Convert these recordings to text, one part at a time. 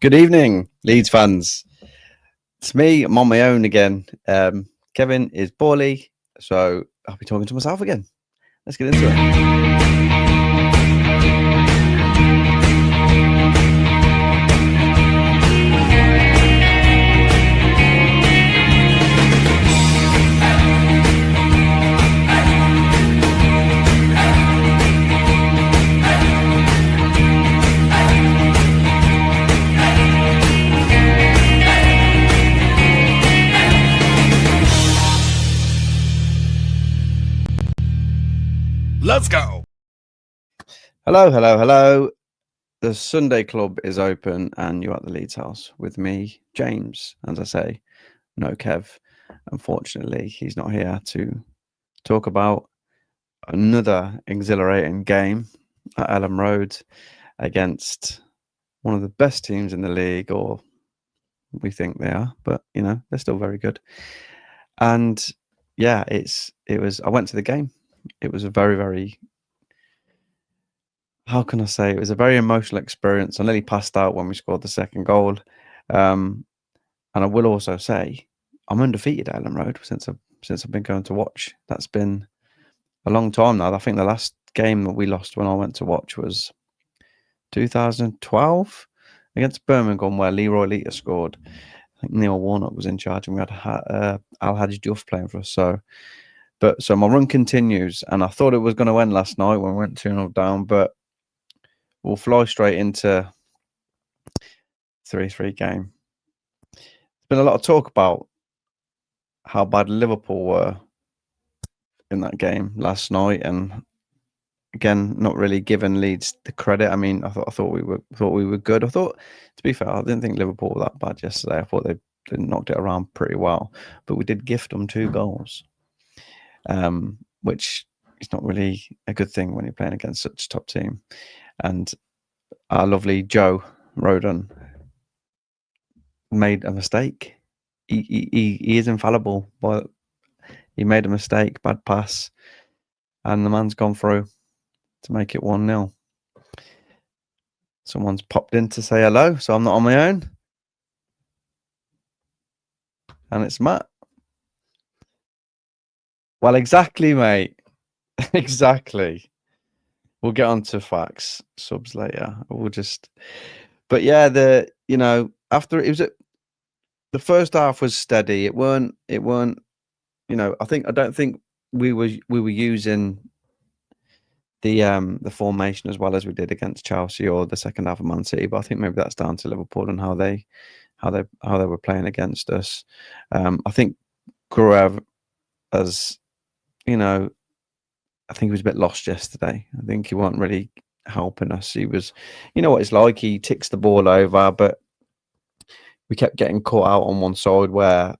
Good evening, Leeds fans. It's me. I'm on my own again. Kevin is poorly, so I'll be talking to myself again. Let's get into it. Let's go. Hello. The Sunday Club is open, and you're at the Leeds house with me, James. As I say, no Kev. Unfortunately, he's not here to talk about another exhilarating game at Ellen Road against one of the best teams in the league, or we think they are, but they're still very good. And yeah, it was. I went to the game. It was a very how can I say, it was a very emotional experience. I nearly passed out when we scored the second goal. And I will also say I'm undefeated at Ellen Road since I've been going to watch. That's been a long time now. I think the last game that we lost when I went to watch was 2012 against Birmingham, where Leroy Lita scored. I think Neil Warnock was in charge, and we had Al Hadji Duff playing for us. So my run continues, and I thought it was going to end last night when we went 2-0 down, but we'll fly straight into 3-3 game. There's been a lot of talk about how bad Liverpool were in that game last night, and again, not really giving Leeds the credit. I mean, I thought we were good. I thought, to be fair, I didn't think Liverpool were that bad yesterday. I thought they knocked it around pretty well, but we did gift them 2 goals, which is not really a good thing when you're playing against such a top team. And our lovely Joe Rodon made a mistake. He is infallible, but he made a mistake, bad pass, and the man's gone through to make it 1-0. Someone's popped in to say hello, so I'm not on my own. And it's Matt. Well, exactly, mate. Exactly. We'll get on to Farkes subs later. But yeah, after it was the first half was steady. It weren't. I don't think we were using the formation as well as we did against Chelsea or the second half of Man City. But I think maybe that's down to Liverpool and how they were playing against us. I think Gruev, as I think he was a bit lost yesterday. I think he wasn't really helping us. He was, what it's like. He ticks the ball over, but we kept getting caught out on one side where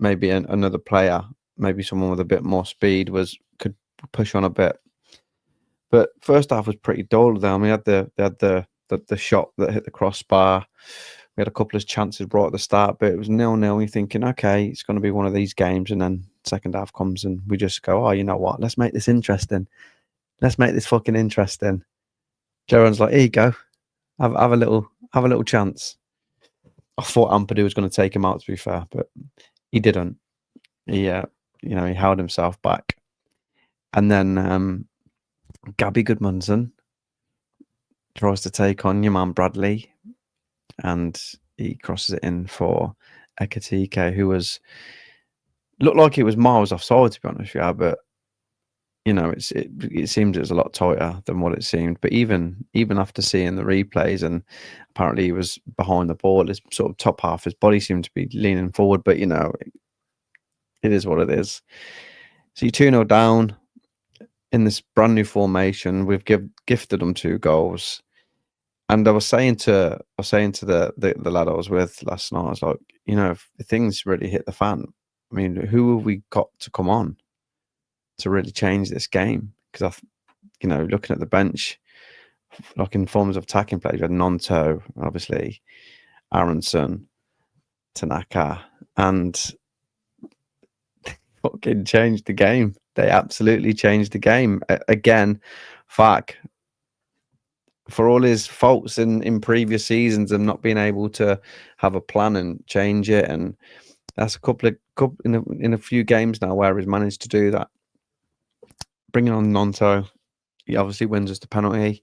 maybe another player, maybe someone with a bit more speed, could push on a bit. But first half was pretty dull. Then we had the shot that hit the crossbar. We had a couple of chances right at the start, but it was 0-0. You're thinking, okay, it's going to be one of these games, and then second half comes and we just go, oh, you know what? Let's make this interesting. Let's make this fucking interesting. Jaron's like, here you go. Have a little chance. I thought Ampadu was going to take him out, to be fair, but he didn't. He held himself back. And then Gabby Goodmanson tries to take on your man Bradley, and he crosses it in for Ekatike, who looked like it was miles offside, to be honest with you, but it seemed it was a lot tighter than what it seemed. But even after seeing the replays, and apparently he was behind the ball, his sort of top half, his body seemed to be leaning forward, but it is what it is. So you 2-0 down in this brand new formation. We've gifted them 2 goals. And I was saying to the lad I was with last night, I was like, if things really hit the fan, I mean, who have we got to come on to really change this game? Because looking at the bench, like in forms of attacking players, we had Nonto, obviously, Aronson, Tanaka, and fucking changed the game. They absolutely changed the game. Again, Farkes for all his faults in previous seasons and not being able to have a plan and change it. And that's a couple in a few games now where he's managed to do that. Bringing on Nonto, he obviously wins us the penalty.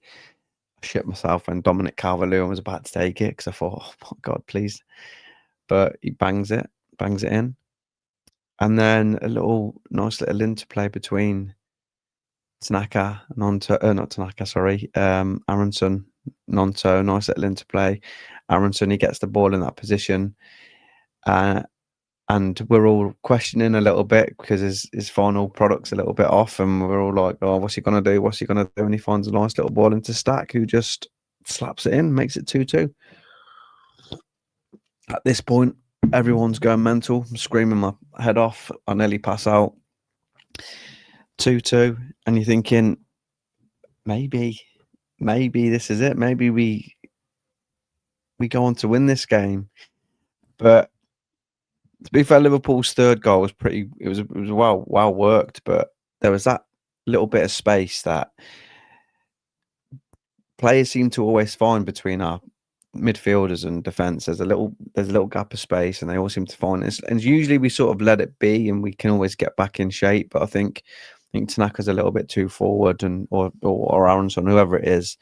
I shit myself when Dominic Calvert-Lewin was about to take it because I thought, oh my God, please. But he bangs it in. And then a nice little interplay between Tanaka, Nonto, not Tanaka, sorry, Aronson, Nonto, nice little interplay. Aronson, he gets the ball in that position. And we're all questioning a little bit because his final product's a little bit off, and we're all like, oh, what's he going to do? What's he going to do? And he finds a nice little ball into Stack, who just slaps it in, makes it 2-2. At this point, everyone's going mental. I'm screaming my head off. I nearly pass out. 2-2. And you're thinking, maybe this is it. Maybe we go on to win this game. But to be fair, Liverpool's third goal was it was well worked, but there was that little bit of space that players seem to always find between our midfielders and defence. There's a little gap of space, and they all seem to find it. And usually we sort of let it be, and we can always get back in shape. But I think Tanaka's a little bit too forward, and or Aronson, whoever it is,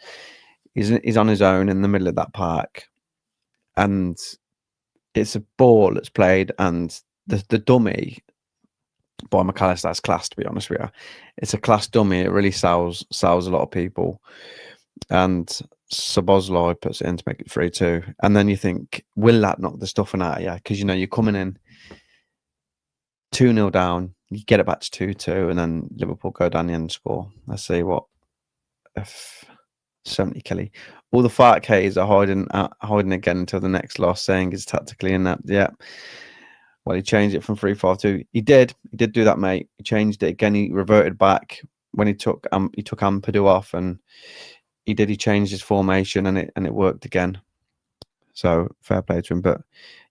he's on his own in the middle of that park, and it's a ball that's played, and the dummy by McAllister's class, to be honest with you. It's a class dummy. It really sells a lot of people. And Szoboszlai puts it in to make it 3-2. And then you think, will that knock the stuffing out of you? Because, you're coming in 2-0 down, you get it back to 2-2, and then Liverpool go down the end and score. Let's see what if 70 Kelly. All the Farkes haters are hiding again until the next loss, saying it's tactically inept. Yeah. Well, he changed it from 3-4-2. He did do that, mate. He changed it again. He reverted back when he took Ampadu off, and he changed his formation, and it worked again. So fair play to him. But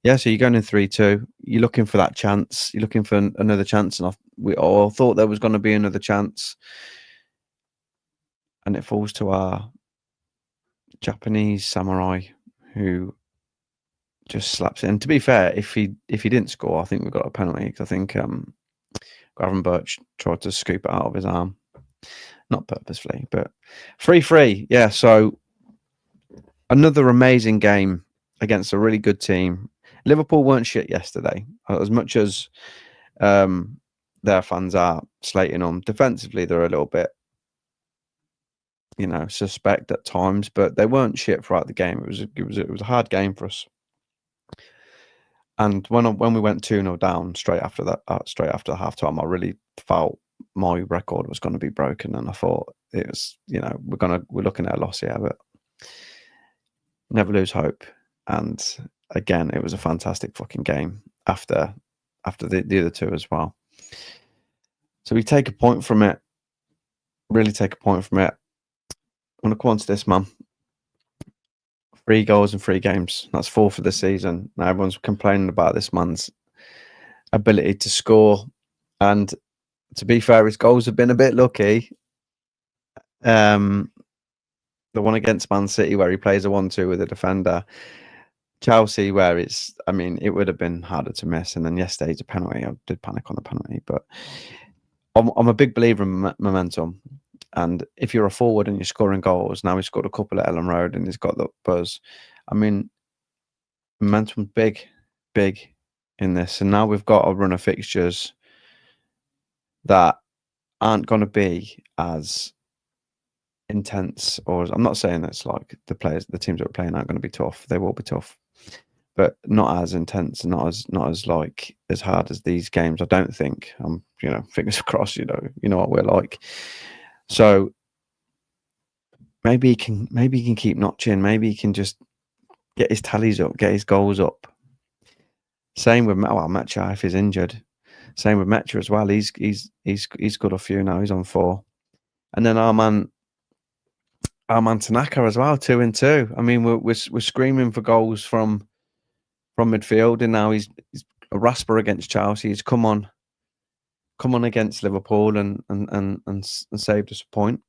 yeah, so you're going in 3-2. You're looking for that chance. You're looking for another chance, and we all thought there was going to be another chance, and it falls to our Japanese samurai, who just slaps it. And to be fair, if he didn't score, I think we got a penalty, because I think Gavin Birch tried to scoop it out of his arm, not purposefully, but 3-3. Yeah, so another amazing game against a really good team. Liverpool weren't shit yesterday, as much as their fans are slating them. Defensively, they're a little bit, suspect at times, but they weren't shit throughout the game. It was a hard game for us. And when we went 2-0 down straight after the half time, I really felt my record was going to be broken, and I thought it was, we're looking at a loss here, but never lose hope. And again, it was a fantastic fucking game after the other two as well. So we take a point from it. Really take a point from it. I want to come on to this, man. 3 goals in 3 games. That's 4 for the season. Now everyone's complaining about this man's ability to score. And to be fair, his goals have been a bit lucky. The one against Man City where he plays a 1-2 with a defender. Chelsea, where it would have been harder to miss. And then yesterday's a penalty. I did panic on the penalty, but I'm a big believer in momentum. And if you're a forward and you're scoring goals, now he's scored a couple at Ellen Road and he's got the buzz. Momentum's big in this. And now we've got a run of fixtures that aren't going to be as intense, or I'm not saying that's like the teams that are playing aren't going to be tough. They will be tough, but not as intense, not as like as hard as these games. I don't think. Fingers crossed. You know what we're like. So maybe he can keep notching. Maybe he can just get his tallies up, get his goals up. Same with Mecha if he's injured. Same with Mecha as well. He's got a few now. He's on 4, and then our man Tanaka as well, 2 and 2. We're screaming for goals from midfield, and now he's a rasper against Chelsea. He's come on against Liverpool and saved us a point.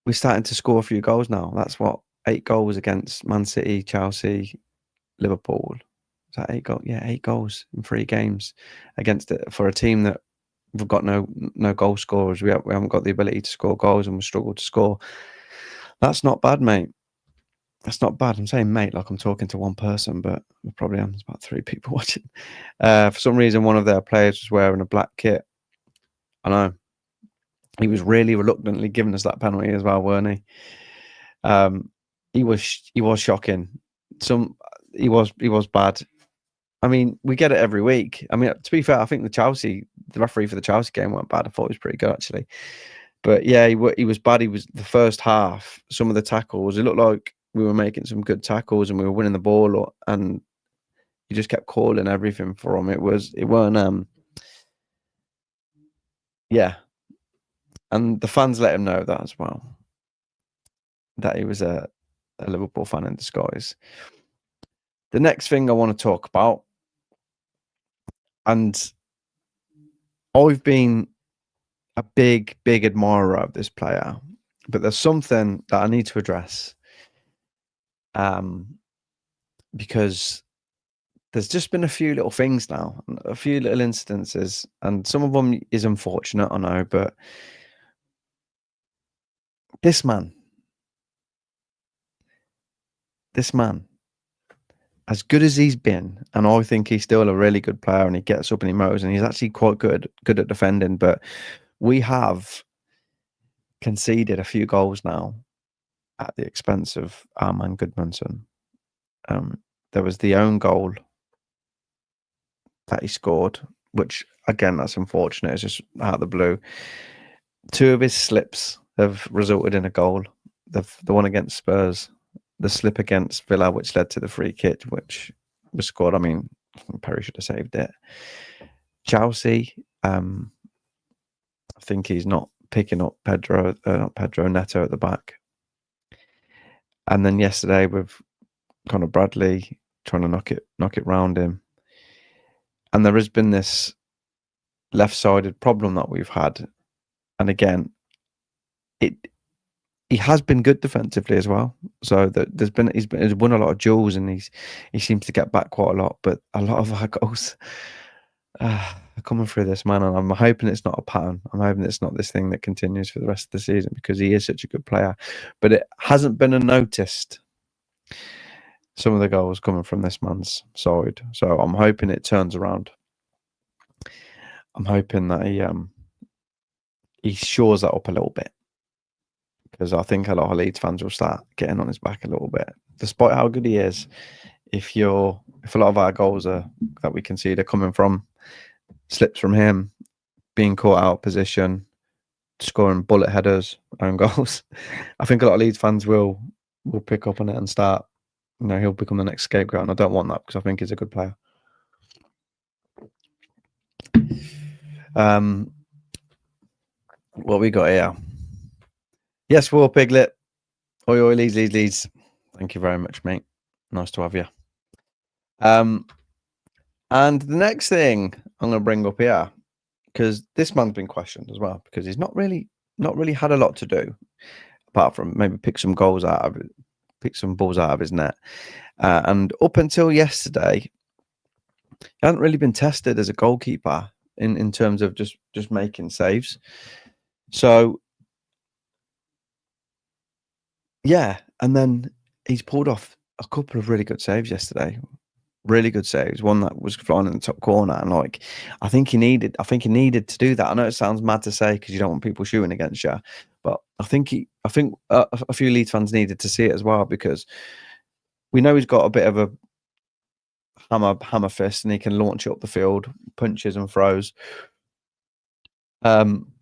we're starting to score a few goals now. That's what, 8 goals against Man City, Chelsea, Liverpool. Is that 8 goals? Yeah, 8 goals in 3 games against it for a team that we've got no goal scorers. We haven't got the ability to score goals, and we struggle to score. That's not bad, mate. That's not bad. I'm saying mate like I'm talking to one person, but probably there's about 3 people watching. For some reason, one of their players was wearing a black kit. I know. He was really reluctantly giving us that penalty as well, weren't he? He was shocking. He was bad. I mean, we get it every week. I mean, to be fair, I think the referee for the Chelsea game weren't bad. I thought he was pretty good actually. But yeah, he was bad. He was the first half. Some of the tackles, it looked like we were making some good tackles and we were winning the ball, and he just kept calling everything for him. It weren't. Yeah, and the fans let him know that as well, that he was a Liverpool fan in disguise. The next thing I want to talk about, and I've been a big admirer of this player, but there's something that I need to address, because there's just been a few little things now, a few little incidences, and some of them is unfortunate, I know, but this man, as good as he's been, and I think he's still a really good player, and he gets up and he mows, and he's actually quite good at defending, but we have conceded a few goals now at the expense of our man Goodmanson. There was the own goal that he scored, which again, that's unfortunate. It's just out of the blue. 2 of his slips have resulted in a goal. The one against Spurs, the slip against Villa, which led to the free kick, which was scored. I mean, Perry should have saved it. Chelsea, I think he's not picking up Neto at the back. And then yesterday with Conor Bradley trying to knock it round him. And there has been this left-sided problem that we've had. And again, he has been good defensively as well. So he's won a lot of duels, and he seems to get back quite a lot. But a lot of our goals are coming through this man, and I'm hoping it's not a pattern. I'm hoping it's not this thing that continues for the rest of the season, because he is such a good player. But it hasn't been unnoticed, some of the goals coming from this man's side. So I'm hoping it turns around. I'm hoping that he shores that up a little bit, because I think a lot of Leeds fans will start getting on his back a little bit, despite how good he is. If a lot of our goals that we concede are coming from slips from him, being caught out of position, scoring bullet headers, own goals, I think a lot of Leeds fans will pick up on it and start. He'll become the next scapegoat, and I don't want that, because I think he's a good player. What we got here? Yes, War Piglet. Oi, Leeds. Thank you very much, mate. Nice to have you. And the next thing I'm going to bring up here, because this man's been questioned as well, because he's not really had a lot to do, apart from maybe pick some balls out of his net. And up until yesterday, he hasn't really been tested as a goalkeeper in terms of just making saves. So yeah, and then he's pulled off a couple of really good saves yesterday. Really good saves. One that was flying in the top corner, and I think he needed to do that. I know it sounds mad to say, because you don't want people shooting against you, but I think a few Leeds fans needed to see it as well, because we know he's got a bit of a hammer fist, and he can launch it up the field, punches and throws.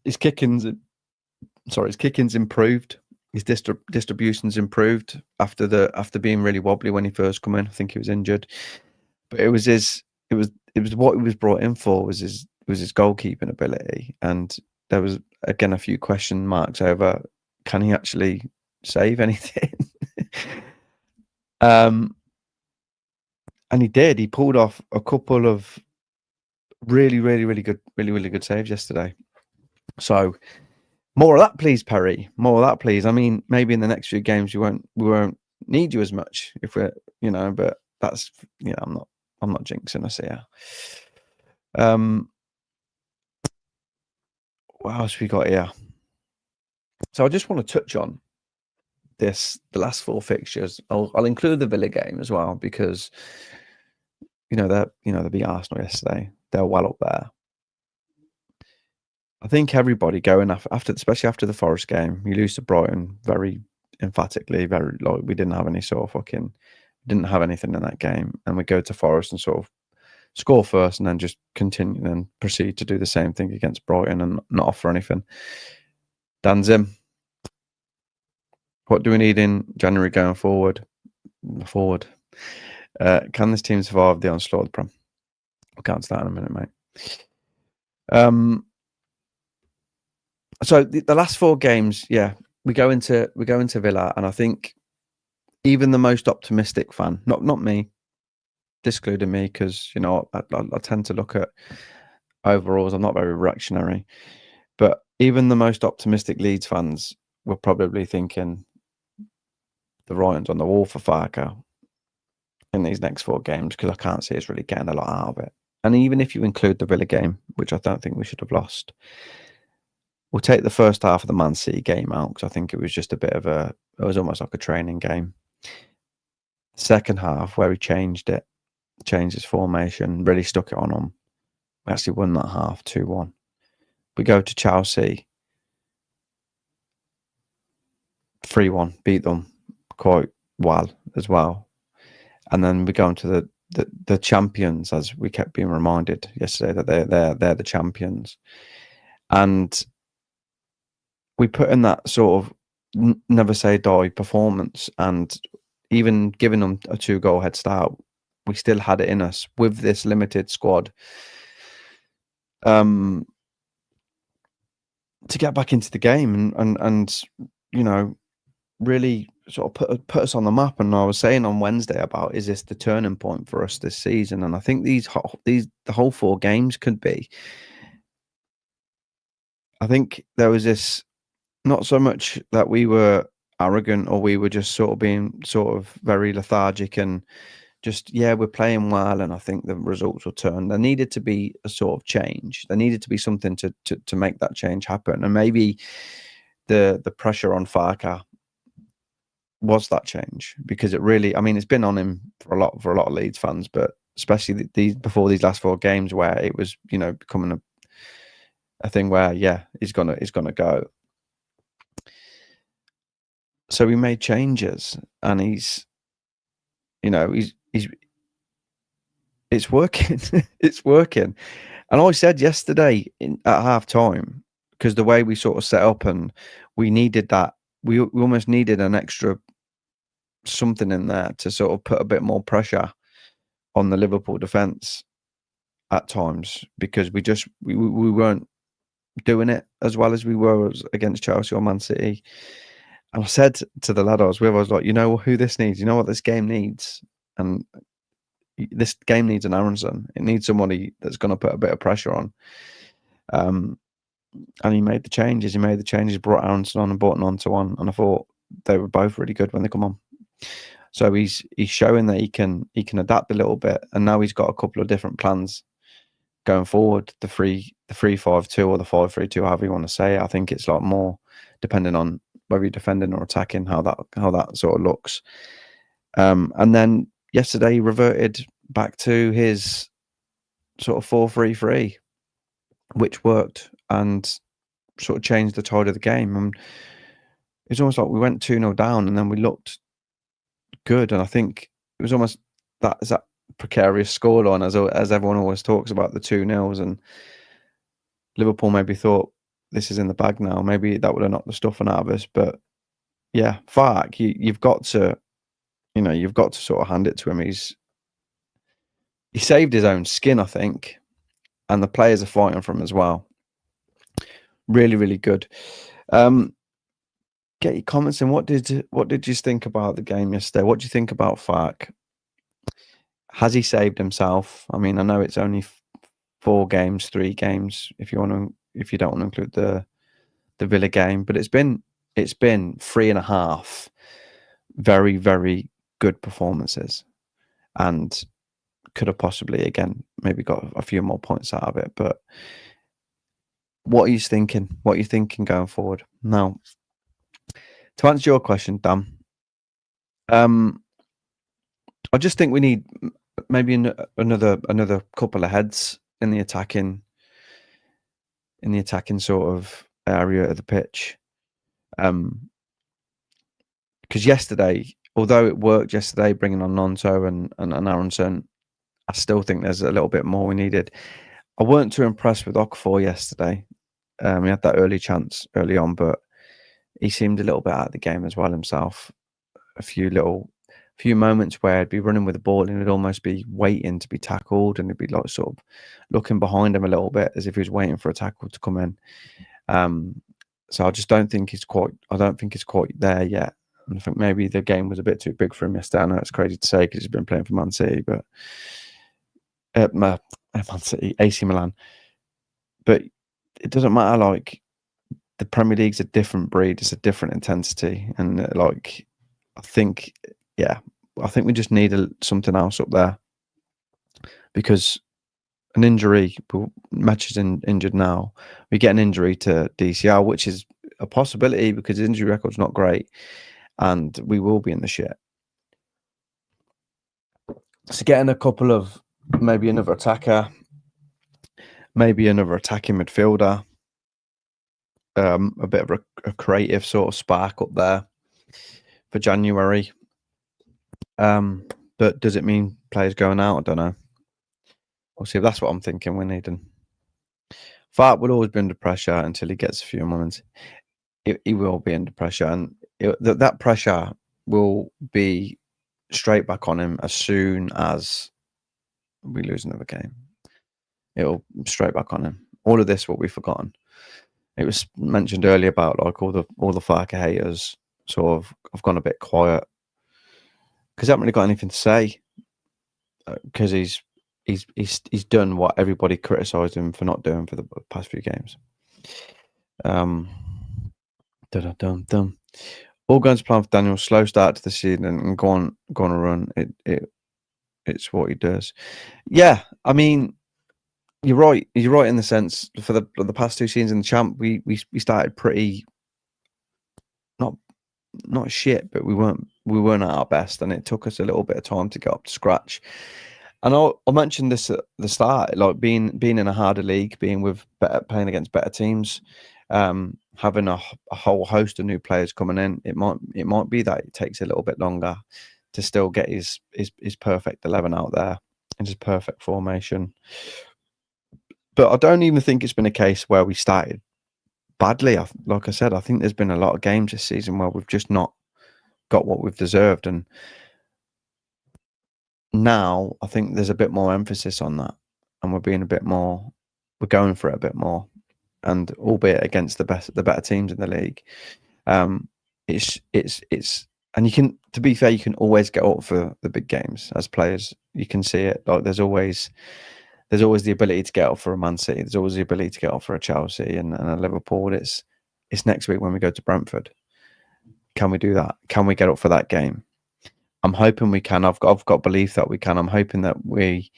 His kicking's improved. His distribution's improved after being really wobbly when he first come in. I think he was injured, but it was what he was brought in for, was his goalkeeping ability. And there was again a few question marks over, can he actually save anything? And he did. He pulled off a couple of really good saves yesterday. So More of that, please, Perry. More of that, please. I mean, maybe in the next few games we won't need you as much if we're, but that's, I'm not jinxing us here. What else we got here? So I just want to touch on the last four fixtures. I'll include the Villa game as well because they beat Arsenal yesterday. They're well up there. I think everybody going after, especially after the Forest game, you lose to Brighton very emphatically, very like we didn't have any sort of didn't have anything in that game, and we go to Forest and sort of score first, and then just continue and proceed to do the same thing against Brighton and not offer anything. Danzim, what do we need in January going forward? Can this team survive the onslaught of the Prem? We'll get to that in a minute, mate. So the last four games, yeah, we go into Villa, and I think even the most optimistic fan, not me, excluding me, because I tend to look at overalls. I'm not very reactionary, but even the most optimistic Leeds fans were probably thinking the writing's on the wall for Farkes in these next four games, because I can't see us really getting a lot out of it. And even if you include the Villa game, which I don't think we should have lost, we'll take the first half of the Man City game out because I think it was just it was almost like a training game. Second half, where he changed his formation, really stuck it on him. We actually won that half 2-1. We go to Chelsea, 3-1, beat them quite well as well. And then we go into the champions, as we kept being reminded yesterday that they're the champions. And we put in that sort of never say die performance, and even giving them a 2-goal head start, we still had it in us with this limited squad to get back into the game and really sort of put us on the map. And I was saying on Wednesday about, is this the turning point for us this season? And I think the whole four games could be. I think there was this, not so much that we were arrogant or we were just sort of being sort of very lethargic and just, we're playing well and I think the results will turn. There needed to be a sort of change. There needed to be something to make that change happen. And maybe the pressure on Farkes was that change, because it really, I mean, it's been on him for a lot of Leeds fans, but especially before these last four games where it was, becoming a thing where, he's gonna go. So we made changes, and it's working. It's working. And I said yesterday at half time, because the way we sort of set up, and we needed that, we almost needed an extra something in there to sort of put a bit more pressure on the Liverpool defence at times, because we weren't doing it as well as we were against Chelsea or Man City. And I said to the lad I was with, I was like, you know who this needs? You know what this game needs? And this game needs an Aronson. It needs somebody that's going to put a bit of pressure on. And he made the changes. Brought Aronson on and brought Nonto on. And I thought they were both really good when they come on. So he's showing that he can adapt a little bit. And now he's got a couple of different plans going forward. The 3-5-2 or the 5-3-2, however you want to say it. I think it's like more depending on whether you're defending or attacking, how that sort of looks. And then yesterday he reverted back to his sort of 4-3-3, which worked and sort of changed the tide of the game. And it's almost like we went 2-0 down and then we looked good. And I think it was almost that precarious scoreline as everyone always talks about, the 2-0s, and Liverpool maybe thought this is in the bag now. Maybe that would have knocked the stuffing out of us. But yeah, Farkes, you've got to sort of hand it to him. He saved his own skin, I think, and the players are fighting for him as well. Really, really good. Get your comments in. What did you think about the game yesterday? What do you think about Farkes? Has he saved himself? I mean, I know it's only 3 games if you don't want to include the Villa game, but it's been 3.5 very, very good performances, and could have possibly again maybe got a few more points out of it. But what are you thinking? What are you thinking going forward? Now, to answer your question, Dan, I just think we need maybe another couple of heads in the attacking sort of area of the pitch. Because yesterday, although it worked yesterday, bringing on Nonto and Aronson, I still think there's a little bit more we needed. I weren't too impressed with Okafor yesterday. He had that early chance early on, but he seemed a little bit out of the game as well himself. A few moments where he'd be running with the ball and he'd almost be waiting to be tackled, and he'd be like sort of looking behind him a little bit as if he was waiting for a tackle to come in. So I just don't think he's quite there yet. And I think maybe the game was a bit too big for him yesterday. I know it's crazy to say because he's been playing for Man City, but Man City, AC Milan. But it doesn't matter. Like, the Premier League's a different breed. It's a different intensity, and I think we just need something else up there, because an injury, Match is injured now. We get an injury to DCL, which is a possibility because his injury record's not great, and we will be in the shit. So getting a couple of, maybe another attacker, maybe another attacking midfielder, a bit of a creative sort of spark up there for January. But does it mean players going out? I don't know. We'll see. That's what I'm thinking we're needing. Farkes will always be under pressure until he gets a few moments. He will be under pressure, and that pressure will be straight back on him as soon as we lose another game. It'll straight back on him. All of this will be forgotten. It was mentioned earlier about like all the Farkes haters sort of have gone a bit quiet because they haven't really got anything to say, because he's done what everybody criticised him for not doing for the past few games. All going to plan for Daniel. Slow start to the season and go on a run. It's what he does. Yeah, I mean, you're right. You're right in the sense for the past two seasons in the champ, we started pretty not shit, but we weren't at our best, and it took us a little bit of time to get up to scratch. And I'll mention this at the start, like being in a harder league, playing against better teams, having a whole host of new players coming in. It might be that it takes a little bit longer to still get his perfect 11 out there and his perfect formation. But I don't even think it's been a case where we started badly. Like I said, I think there's been a lot of games this season where we've just not got what we've deserved, and now I think there's a bit more emphasis on that, and we're going for it a bit more, and albeit against the better teams in the league. It's and you can, to be fair, you can always get up for the big games as players. You can see it. Like there's always the ability to get up for a Man City. There's always the ability to get up for a Chelsea and a Liverpool. It's next week when we go to Brentford. Can we do that? Can we get up for that game? I'm hoping we can. I've got belief that we can. I'm hoping that we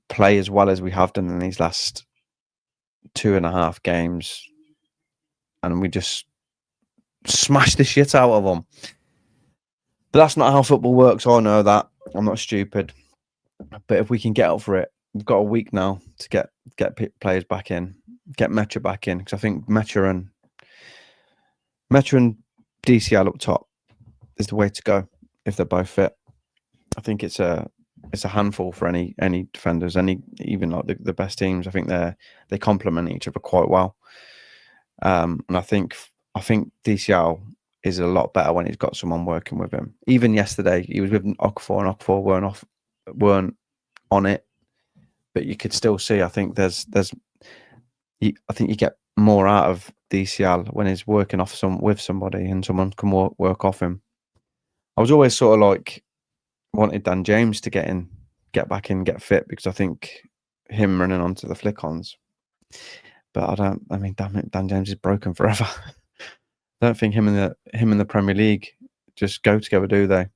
play as well as we have done in these last 2.5 games, and we just smash the shit out of them. But that's not how football works. I know that. I'm not stupid. But if we can get up for it, we've got a week now to get players back in, get Mecha back in, because I think Mecha and DCL up top is the way to go if they're both fit. I think it's a handful for any defenders, even like the best teams. I think they complement each other quite well. And I think DCL is a lot better when he's got someone working with him. Even yesterday, he was with Okafor, and Okafor weren't on it, but you could still see. I think I think you get more out of DCL when he's working with somebody and someone can work off him. I was always sort of like wanted Dan James to get back in, get fit, because I think him running onto the flick-ons But I mean, damn it, Dan James is broken forever. I don't think him and the Premier League just go together, do they?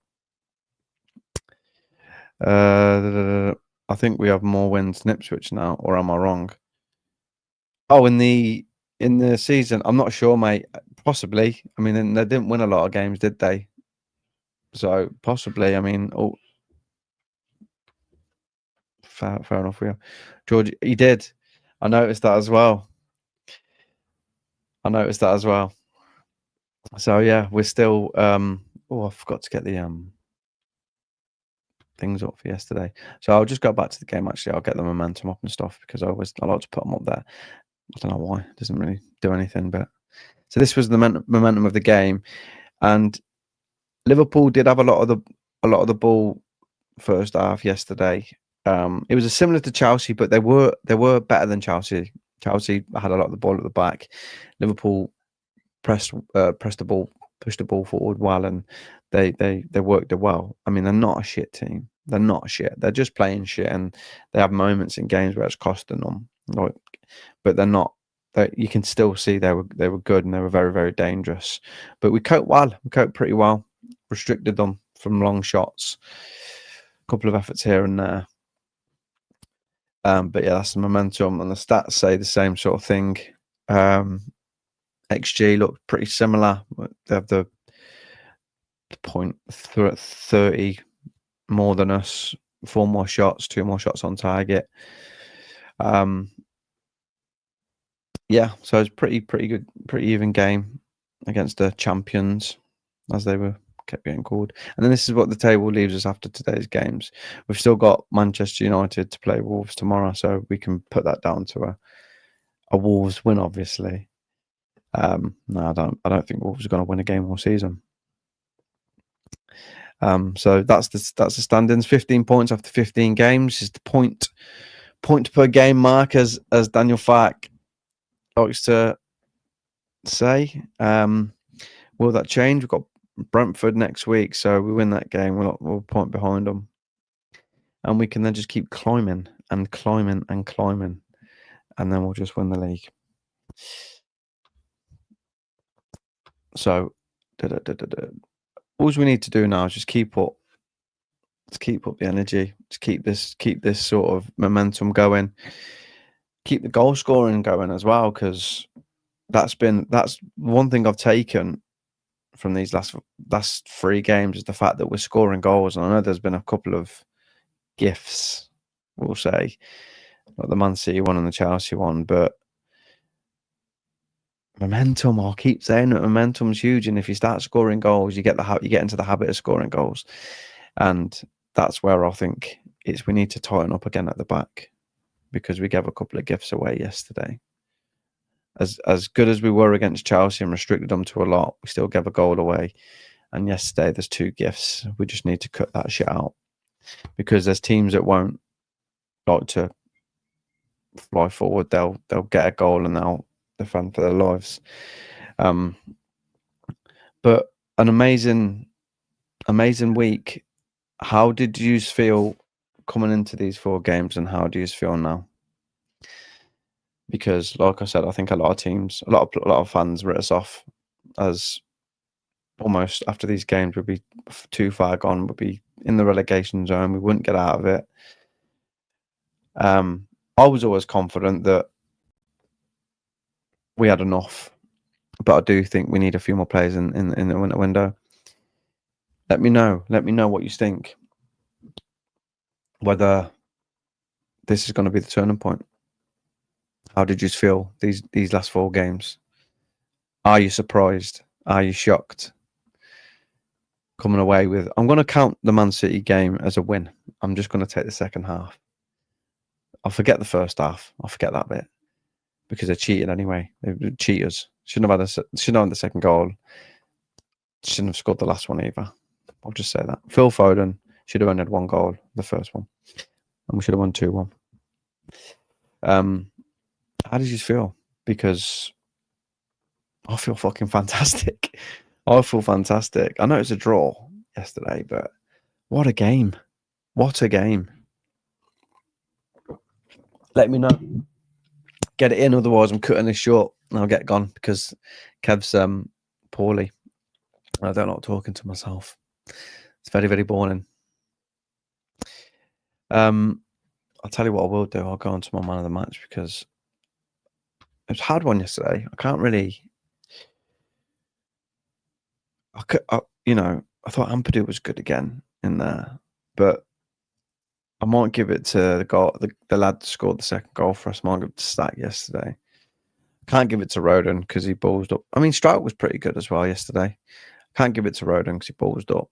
I think we have more wins than Ipswich now, or am I wrong? Oh, in the season, I'm not sure, mate. Possibly. I mean, they didn't win a lot of games, did they? So possibly. I mean, fair enough. Yeah, George, he did. I noticed that as well. So yeah, we're still. Oh, I forgot to get the things up for yesterday. So I'll just go back to the game. Actually, I'll get the momentum up and stuff because I like to put them up there. I don't know why. It doesn't really do anything, but so this was the momentum of the game, and Liverpool did have a lot of the ball first half yesterday. It was similar to Chelsea, but they were better than Chelsea. Chelsea had a lot of the ball at the back. Liverpool pressed the ball, pushed the ball forward well, and they worked it well. I mean, they're not a shit team. They're not shit. They're just playing shit, and they have moments in games where it's costing them. But they're not. You can still see they were good and they were very, very dangerous. But we coped well. We coped pretty well. Restricted them from long shots. A couple of efforts here and there. But yeah, that's the momentum, and the stats say the same sort of thing. XG looked pretty similar. They have the point 30 more than us, 4 more shots, 2 more shots on target. Yeah, so it's pretty good, pretty even game against the champions, as they kept getting called. And then this is what the table leaves us after today's games. We've still got Manchester United to play Wolves tomorrow, so we can put that down to a Wolves win, obviously. No, I don't think Wolves are going to win a game all season. So that's the standings. 15 points after 15 games is the point per game mark, as Daniel Farkes likes to say. Will that change? We've got Brentford next week, so we win that game, we'll point behind them, and we can then just keep climbing and climbing and climbing, and then we'll just win the league. So all we need to do now is just keep up the energy, to keep this sort of momentum going, keep the goal scoring going as well, because that's one thing I've taken from these last 3 games, is the fact that we're scoring goals. And I know there's been a couple of gifts, we'll say, like the Man City one and the Chelsea one, but momentum, I'll keep saying that momentum's huge, and if you start scoring goals, you get into the habit of scoring goals, and that's where I think we need to tighten up again at the back, because we gave a couple of gifts away yesterday. As good as we were against Chelsea and restricted them to a lot, we still gave a goal away. And yesterday there's 2 gifts. We just need to cut that shit out, because there's teams that won't like to fly forward. They'll get a goal and they'll defend for their lives. But an amazing week. How did you feel coming into these 4 games, and how do you feel now? Because, like I said, I think a lot of teams, a lot of fans writ us off as almost, after these games, would be too far gone, would be in the relegation zone, we wouldn't get out of it. I was always confident that we had enough, but I do think we need a few more players in the winter window. Let me know what you think, whether this is going to be the turning point. How did you feel these last 4 games? Are you surprised? Are you shocked? Coming away with, I'm going to count the Man City game as a win. I'm just going to take the second half. I'll forget the first half. I'll forget that bit, because they cheated anyway. They were cheaters. Shouldn't have had the second goal. Shouldn't have scored the last one either. I'll just say that. Phil Foden should have only had 1 goal, the first one, and we should have won 2-1. How did you feel? Because I feel fucking fantastic. I feel fantastic. I know it's a draw yesterday, but what a game. What a game. Let me know. get it in. Otherwise, I'm cutting this short and I'll get gone because Kev's poorly. I don't like talking to myself. It's very, very boring. I'll tell you what I will do. I'll go on to my man of the match because it was a hard one yesterday. I can't really. I thought Ampadu was good again in there, but I might give it to the lad that scored the second goal for us. I might give it to Stack yesterday. Can't give it to Rodon because he ballsed up. I mean, Strout was pretty good as well yesterday. Can't give it to Rodon because he ballsed up.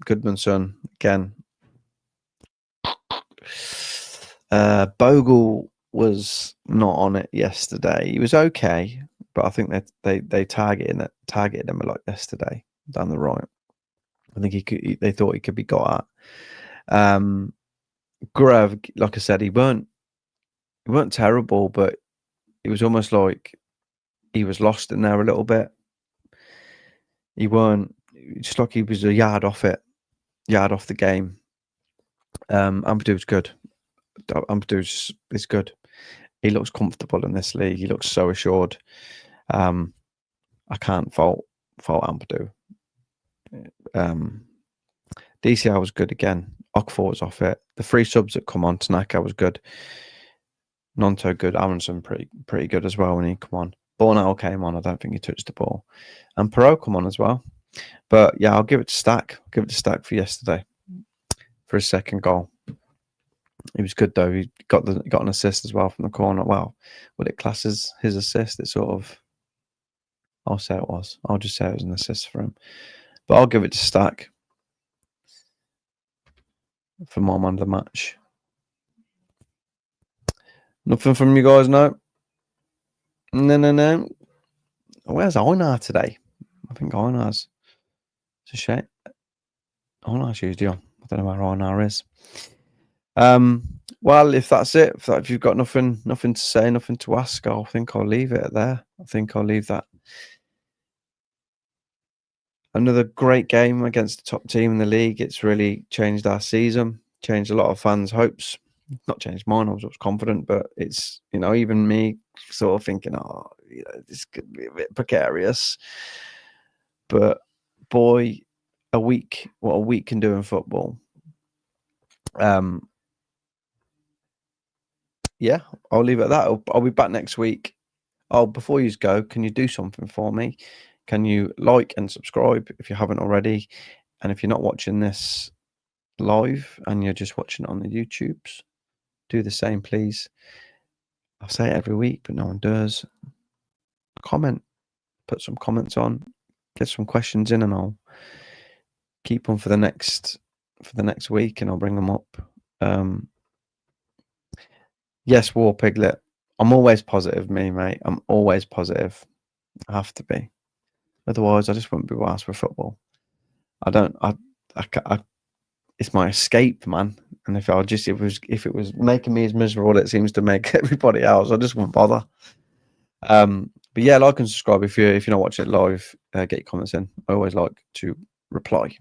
Goodmanson again. Bogle was not on it yesterday. He was okay, but I think that they targeted him a lot yesterday down the right. I think they thought he could be got at. Gruv, like I said, he weren't terrible, but it was almost like he was lost in there a little bit. He weren't, just like he was a yard off the game. Ampadu's good. Ampadu's is good. He looks comfortable in this league. He looks so assured. I can't fault Ampadu. DCI was good again. Okfor was off it. The three subs that come on, Tanaka was good. Nonto good. Aronson pretty good as well when he come on. Bornell came on. I don't think he touched the ball. And Perot come on as well. But yeah, I'll give it to Stack. I'll give it to Stack for yesterday for his second goal. He was good though. He got an assist as well from the corner. Well, would it class as his assist? It sort of. I'll say it was. I'll just say it was an assist for him. But I'll give it to Stack for my man of the match. Nothing from you guys, no? No. Where's Einar today? I think Einar's. It's a shame. Einar's usually on. I don't know where Einar is. Well, if that's it, if you've got nothing to say, nothing to ask, I think I'll leave it there. I think I'll leave that. Another great game against the top team in the league. It's really changed our season, changed a lot of fans' hopes. Not changed mine. I was confident, but it's, even me sort of thinking, this could be a bit precarious. But boy, what a week can do in football. Yeah, I'll leave it at that. I'll be back next week. Oh, before you go, can you do something for me? Can you like and subscribe if you haven't already? And if you're not watching this live and you're just watching it on the YouTubes, do the same, please. I say it every week, but no one does. Comment, put some comments on, get some questions in, and I'll keep on for the next week, and I'll bring them up. Yes, War Piglet. I'm always positive, mate. I'm always positive. I have to be. Otherwise, I just wouldn't be asked for football. It's my escape, man. And if it was making me as miserable as it seems to make everybody else, I just wouldn't bother. But yeah, like and subscribe if you're not watching it live. Get your comments in. I always like to reply.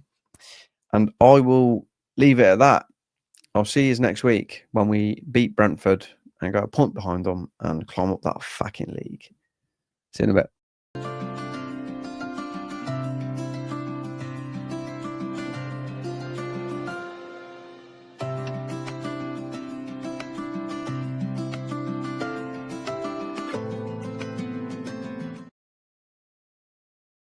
And I will leave it at that. I'll see you next week when we beat Brentford and go a point behind them and climb up that fucking league. See you in a bit.